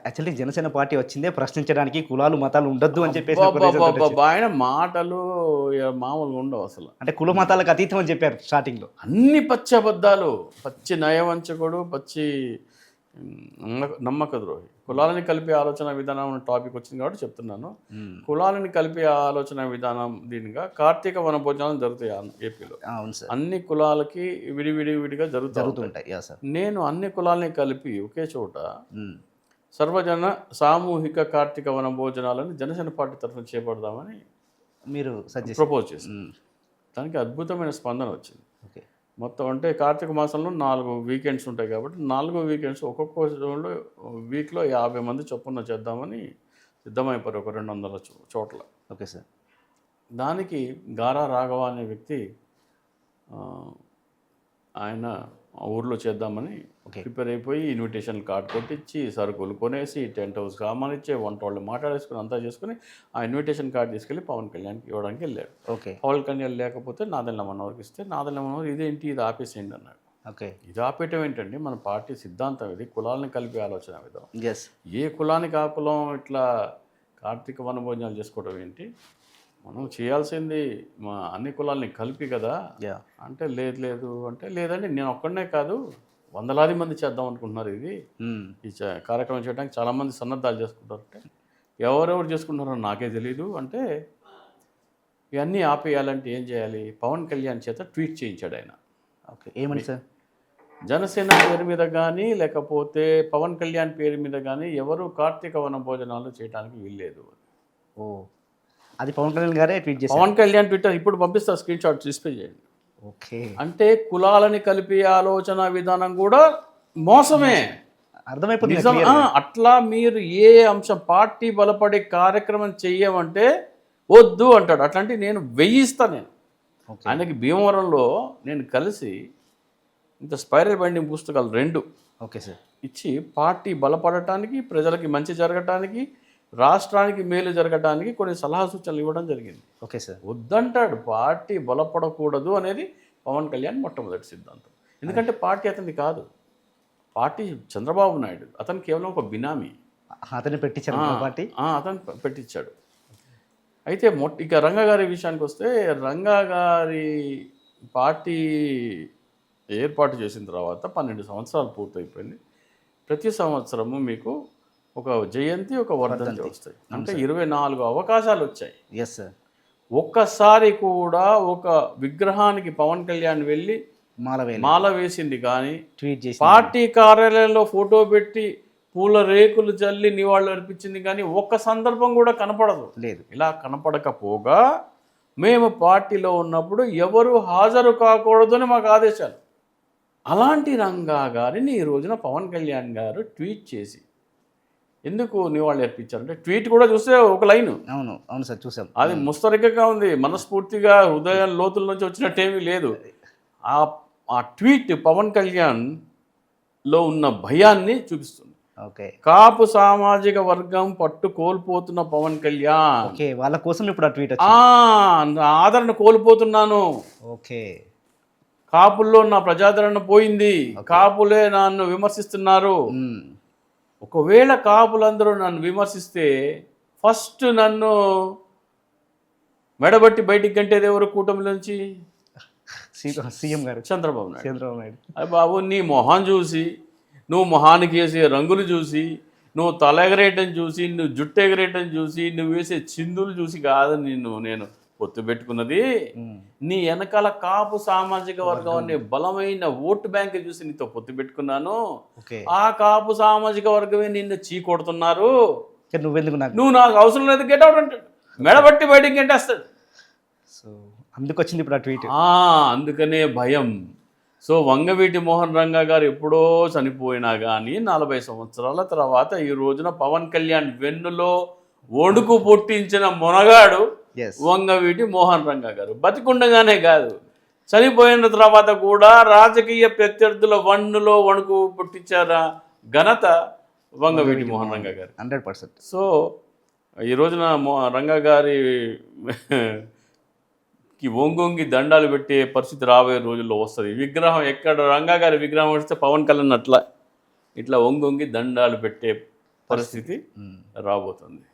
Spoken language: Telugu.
యాక్చువల్లీ జనసేన పార్టీ వచ్చిందే ప్రశ్నించడానికి, కులాలు, మతాలు ఉండొద్దు అని చెప్పేసి ఒక రీజన్ తోటి వచ్చింది. ఆయన మాటలు మామూలుగా ఉండవు అసలు. అంటే కుల మతాలకు అతీతం అని చెప్పారు స్టార్టింగ్లో. అన్ని పచ్చి అబద్ధాలు, పచ్చి నయవంచకుడు, పచ్చి నమ్మక ద్రోహి. కులాలని కలిపే ఆలోచన విధానం అనే టాపిక్ వచ్చింది కాబట్టి చెప్తున్నాను. కులాలని కలిపే ఆలోచన విధానం దీనిగా కార్తీక వనభోజనాలు జరుగుతాయి ఏపీలో. అవును సార్, అన్ని కులాలకి విడివిడిగా జరుగుతుంటాయి. నేను అన్ని కులాలని కలిపి ఒకే చోట సర్వజన సామూహిక కార్తీక వనభోజనాలను జనసేన పార్టీ తరఫున చేపడదామని మీరు ప్రపోజ్ చేశారు. దానికి అద్భుతమైన స్పందన వచ్చింది. ఓకే, మొత్తం అంటే కార్తీక మాసంలో 4 వీకెండ్స్ ఉంటాయి కాబట్టి 4 వీకెండ్స్ ఒక్కొక్క వీక్లో 50 మంది చొప్పున చేద్దామని సిద్ధమైపోయారు, ఒక 200 చోట్ల. Okay sir. దానికి గారా రాఘవ అనే వ్యక్తి ఆయన ఊర్లో చేద్దామని ప్రిపేర్ అయిపోయి ఇన్విటేషన్ కార్డ్ కొట్టించి, సరుకులు కొనేసి, టెంట్ హౌస్ సామాన్ ఇచ్చి, వంట వాళ్ళు మాట్లాడేసుకుని అంతా చేసుకుని ఆ ఇన్విటేషన్ కార్డ్ తీసుకెళ్ళి పవన్ కళ్యాణ్కి ఇవ్వడానికి వెళ్ళాడు. ఓకే, పవన్ కళ్యాణ్ లేకపోతే నాదెళ్ల మనోహర్కి ఇస్తే, నాదెళ్ల మనోహర్ ఇదేంటి ఇది ఆపేసేయండి అన్నాడు. ఓకే, ఇది ఆపేయటం ఏంటండి, మన పార్టీ సిద్ధాంతం ఇది, కులాలను కలిపే ఆలోచన విధానం. ఎస్, ఏ కులానికి ఆ కులం ఇట్లా కార్తీక వనభోజనాలు చేసుకోవడం ఏంటి, మనం చేయాల్సింది మా అన్ని కులాలని కలిపి కదా అంటే, లేదు అంటే, లేదండి నేను ఒక్కడనే కాదు వందలాది మంది చేద్దాం అనుకుంటున్నారు, ఇది ఈ కార్యక్రమం చేయడానికి చాలామంది సన్నద్ధాలు చేసుకుంటారు. అంటే ఎవరెవరు చేసుకుంటున్నారో నాకే తెలీదు అంటే, ఇవన్నీ ఆపేయాలంటే ఏం చేయాలి, పవన్ కళ్యాణ్ చేత ట్వీట్ చేయించాడు ఆయన. ఓకే, ఏమని సార్? జనసేన పేరు మీద కానీ లేకపోతే పవన్ కళ్యాణ్ పేరు మీద కానీ ఎవరు కార్తీక వన భోజనాలు చేయడానికి వీల్లేదు. ఓ, అది పవన్ కళ్యాణ్ గారే ట్వీట్ చేశారు. పవన్ కళ్యాణ్ ట్విట్టర్ ఇప్పుడు పంపిస్తా, స్క్రీన్ షాట్ డిస్ప్లే చేయండి. ఓకే, అంటే కులాలని కలిపే ఆలోచన విధానం కూడా మోసమే, అర్థమైపోతుంది. అట్లా మీరు ఏ అంశం పార్టీ బలపడే కార్యక్రమం చెయ్యమంటే వద్దు అంటాడు. అట్లాంటి నేను వెయ్యిస్తాను. నేను ఆయనకి భీమవరంలో నేను కలిసి ఇంత స్పైరల్ బైండింగ్ పుస్తకాలు 2 ఓకే సార్ ఇచ్చి, పార్టీ బలపడటానికి, ప్రజలకి మంచి జరగటానికి, రాష్ట్రానికి మేలు జరగటానికి కొన్ని సలహా సూచనలు ఇవ్వడం జరిగింది. ఓకే సార్, వద్దంటాడు, పార్టీ బలపడకూడదు అనేది పవన్ కళ్యాణ్ మొట్టమొదటి సిద్ధాంతం. ఎందుకంటే పార్టీ అతనిది కాదు, పార్టీ చంద్రబాబు నాయుడు, అతను కేవలం ఒక బినామీ. అతన్ని పెట్టించారు పార్టీ, అతను పెట్టించాడు. అయితే ఇక రంగా గారి విషయానికి వస్తే, రంగా గారి పార్టీ ఏర్పాటు చేసిన తర్వాత 12 సంవత్సరాలు పూర్తయిపోయింది. ప్రతి సంవత్సరము మీకు ఒక జయంతి, ఒక వర్ధంతి వస్తాయి. అంటే 24 అవకాశాలు వచ్చాయి. Yes sir. ఒక్కసారి కూడా ఒక విగ్రహానికి పవన్ కళ్యాణ్ వెళ్ళి మాల వేసింది కానీ, ట్వీట్ చేసి పార్టీ కార్యాలయంలో ఫోటో పెట్టి పూల రేకులు జల్లి నివాళులు అర్పించింది కానీ ఒక్క సందర్భం కూడా కనపడదు. లేదు. ఇలా కనపడకపోగా మేము పార్టీలో ఉన్నప్పుడు ఎవరు హాజరు కాకూడదు అని మాకు ఆదేశాలు. అలాంటి రంగా గారిని ఈ రోజున పవన్ కళ్యాణ్ గారు ట్వీట్ చేసి ఎందుకు నివాళులు అర్పించారంటే, ట్వీట్ కూడా చూస్తే ఒక లైను. అవును సార్, చూసాం. అది ముస్తరికగా ఉంది, మనస్ఫూర్తిగా హృదయం లోతుల నుంచి వచ్చినట్టేమీ లేదు. ఆ ట్వీట్ పవన్ కళ్యాణ్లో ఉన్న భయాన్ని చూపిస్తుంది. ఓకే, కాపు సామాజిక వర్గం పట్టు కోల్పోతున్న పవన్ కళ్యాణ్, ఓకే, వాళ్ళ కోసం ఇప్పుడు ఆ ట్వీట్ ఆదరణ కోల్పోతున్నాను. ఓకే, కాపుల్లో నా ప్రజాదరణ పోయింది, కాపులే నన్ను విమర్శిస్తున్నారు. ఒకవేళ కాపులందరూ నన్ను విమర్శిస్తే ఫస్ట్ నన్ను మెడబట్టి బయటికి గంటేది ఎవరు కూటమి నుంచి? సీఎం గారు చంద్రబాబు నాయుడు. అది బాబు, నీ మొహం చూసి, నువ్వు మొహానికి వేసే రంగులు చూసి, నువ్వు తల ఎగరేయటం చూసి, నువ్వు జుట్టు ఎగరేయటం చూసి, నువ్వు వేసే చిందులు చూసి కాదు నేను పొత్తు పెట్టుకున్నది. నీ వెనకాల కాపు సామాజిక వర్గం అనే బలమైన ఓటు బ్యాంక్ చూసి నీతో పొత్తు పెట్టుకున్నాను. ఆ కాపు సామాజిక వర్గమే నిన్ను చీకొడుతున్నారు. నువ్వు నాకు అవసరం లేదు, గెట్ అవుట్ అంటాడు, మెడబట్టి బయటికి గెంటేస్తాడు. సో అందుకొచ్చింది ఇప్పుడు ఆ ట్వీట్. అందుకనే భయం. సో వంగవీటి మోహన్ రంగా గారు ఎప్పుడో చనిపోయినా కానీ 40 సంవత్సరాల తర్వాత ఈ రోజున పవన్ కళ్యాణ్ వెన్నులో వణుకు పుట్టించిన మొనగాడు వంగవీటి మోహన్ రంగా గారు. బతికుండగానే కాదు, చనిపోయిన తర్వాత కూడా రాజకీయ ప్రత్యర్థుల వన్నులో వణుకు పుట్టించారా ఘనత వంగవీటి మోహన్ రంగా గారు 100%. సో ఈ రోజున రంగా గారి ఒంగొంగి దండాలు పెట్టే పరిస్థితి రాబోయే రోజుల్లో వస్తుంది. విగ్రహం ఎక్కడ రంగా గారి విగ్రహం వస్తే పవన్ కళ్యాణ్ అట్లా ఇట్లా ఒంగొంగి దండాలు పెట్టే పరిస్థితి రాబోతుంది.